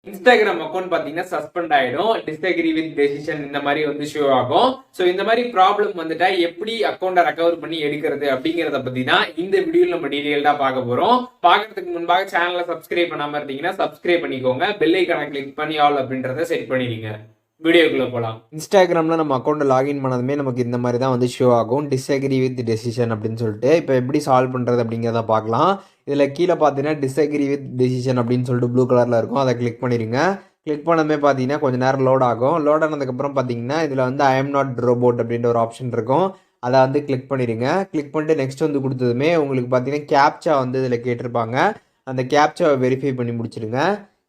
Instagram account பாத்தீங்கன்னா suspend ஆயிடும், disagree with decision இந்த மாதிரி வந்து ஷோ ஆகும். சோ இந்த மாதிரி ப்ராப்ளம் வந்துட்டா எப்படி அக்கௌண்ட்டை ரெக்கவர் பண்ணி எடுக்கிறது அப்படிங்கறத பத்தி தான் இந்த வீடியோல நம்ம டீடைல்டா பார்க்க போறோம். பார்க்கறதுக்கு முன்பாக சேனலை சப்ஸ்கிரைப் பண்ணாம இருந்தீங்கன்னா சப்ஸ்கிரைப் பண்ணிக்கோங்க, பெல் ஐகானை கிளிக் பண்ணி ஆல் அப்படின்றத செட் பண்ணிடுங்க. வீடியோக்குள்ள போலாம். இன்ஸ்டாகிராமில் நம்ம அக்கௌண்ட்டை லாகின் பண்ணதுமே நமக்கு இந்த மாதிரி தான் வந்து ஷோ ஆகும், டிஸ்அக்ரி வித் டெசிஷன் அப்படின்னு சொல்லிட்டு. இப்போ எப்படி சால்வ் பண்ணுறது அப்படிங்கிறத பார்க்கலாம். இதில் கீழே பார்த்தீங்கன்னா டிஸ்அக்ரி வித் டெசிஷன் அப்படின்னு சொல்லிட்டு ப்ளூ கலரில் இருக்கும், அதை கிளிக் பண்ணிடுங்க. கிளிக் பண்ணதுமே பார்த்தீங்கன்னா கொஞ்சம் நேரம் லோட் ஆகும். லோட் ஆனதுக்கப்புறம் பார்த்தீங்கன்னா இதில் வந்து ஐ எம் நாட் ரோபோட் அப்படின்ற ஒரு ஆப்ஷன் இருக்கும், அதை வந்து கிளிக் பண்ணிடுங்க. கிளிக் பண்ணிட்டு நெக்ஸ்ட் வந்து கொடுத்ததுமே உங்களுக்கு பார்த்தீங்கன்னா கேப்சா வந்து இதில் கேட்டிருப்பாங்க. அந்த கேப்சாவை வெரிஃபை பண்ணி முடிச்சிடுங்க.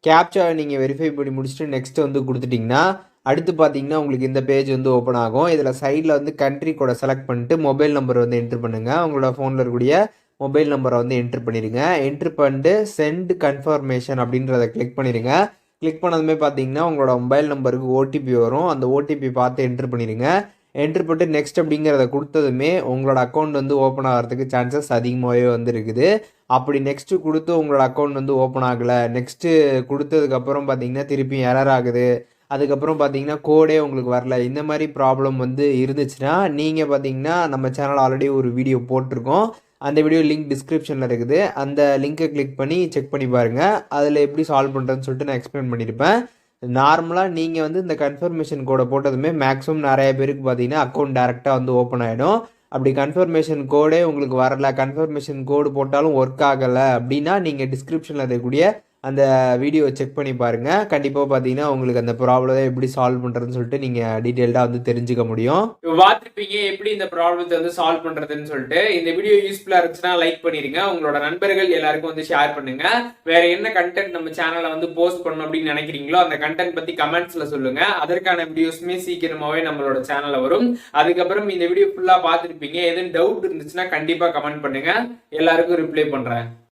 கேப்சாவை நீங்கள் வெரிஃபை பண்ணி முடிச்சுட்டு நெக்ஸ்ட் வந்து கொடுத்துட்டிங்கன்னா அடுத்து பார்த்தீங்கன்னா உங்களுக்கு இந்த பேஜ் வந்து ஓப்பன் ஆகும். இதில் சைடில் வந்து கண்ட்ரி கூட செலக்ட் பண்ணிட்டு மொபைல் நம்பர் வந்து என்ட்ரு பண்ணுங்கள். உங்களோட ஃபோனில் இருக்கக்கூடிய மொபைல் நம்பரை வந்து என்ட்ரு பண்ணிடுங்க. என்ட்ரு பண்ணிட்டு சென்ட் கன்ஃபர்மேஷன் அப்படின்றத கிளிக் பண்ணிடுங்க. கிளிக் பண்ணதுமே பார்த்தீங்கன்னா உங்களோட மொபைல் நம்பருக்கு ஓடிபி வரும், அந்த ஓடிபி பார்த்து என்ட்ரு பண்ணிடுங்க. என்ட்ரு பண்ணிட்டு நெக்ஸ்ட் அப்படிங்கிறத கொடுத்ததுமே உங்களோட அக்கௌண்ட் வந்து ஓப்பன் ஆகிறதுக்கு சான்சஸ் அதிகமாகவே வந்து இருக்குது. அப்படி நெக்ஸ்ட்டு கொடுத்து உங்களோட அக்கௌண்ட் வந்து ஓப்பன் ஆகலை, நெக்ஸ்ட்டு கொடுத்ததுக்கப்புறம் பார்த்தீங்கன்னா திருப்பி எரர் ஆகுது, அதுக்கப்புறம் பார்த்தீங்கன்னா கோடே உங்களுக்கு வரல, இந்த மாதிரி ப்ராப்ளம் வந்து இருந்துச்சுன்னா நீங்கள் பார்த்தீங்கன்னா நம்ம சேனல் ஆல்ரெடி ஒரு வீடியோ போட்டிருக்கோம், அந்த வீடியோ லிங்க் டிஸ்கிரிப்ஷனில் இருக்குது, அந்த லிங்க்கை கிளிக் பண்ணி செக் பண்ணி பாருங்கள். அதில் எப்படி சால்வ் பண்ணுறதுன்னு சொல்லிட்டு நான் எக்ஸ்பிளைன் பண்ணியிருப்பேன். நார்மலாக நீங்கள் வந்து இந்த கன்ஃபர்மேஷன் கோடை போட்டதுமே மேக்ஸிமம் நிறைய பேருக்கு பார்த்தீங்கன்னா அக்கௌண்ட் டேரெக்டாக வந்து ஓப்பன் ஆகிடும். அப்படி கன்ஃபர்மேஷன் கோடே உங்களுக்கு வரல, கன்ஃபர்மேஷன் கோடு போட்டாலும் ஒர்க் ஆகலை அப்படின்னா நீங்கள் டிஸ்கிரிப்ஷனில் இருக்கக்கூடிய அந்த வீடியோ செக் பண்ணி பாருங்கள். கண்டிப்பாக பார்த்தீங்கன்னா உங்களுக்கு அந்த ப்ராப்ளத்தை எப்படி சால்வ் பண்ணுறதுன்னு சொல்லிட்டு நீங்கள் டீட்டெயில்டாக வந்து தெரிஞ்சுக்க முடியும். பார்த்துருப்பீங்க எப்படி இந்த ப்ராப்ளத்தை வந்து சால்வ் பண்ணுறதுன்னு சொல்லிட்டு. இந்த வீடியோ யூஸ்ஃபுல்லாக இருந்துச்சுன்னா லைக் பண்ணிடுங்க, உங்களோட நண்பர்கள் எல்லாருக்கும் வந்து ஷேர் பண்ணுங்க. வேற என்ன கண்டென்ட் நம்ம சேனலை வந்து போஸ்ட் பண்ணணும் அப்படின்னு நினைக்கிறீங்களோ அந்த கண்டென்ட் பற்றி கமெண்ட்ஸில் சொல்லுங்க, அதற்கான வீடியோஸுமே சீக்கிரமாகவே நம்மளோட சேனலில் வரும். அதுக்கப்புறம் இந்த வீடியோ ஃபுல்லாக பார்த்துருப்பீங்க, எதுவும் டவுட் இருந்துச்சுன்னா கண்டிப்பாக கமெண்ட் பண்ணுங்க, எல்லாருக்கும் ரிப்ளை பண்ணுறேன்.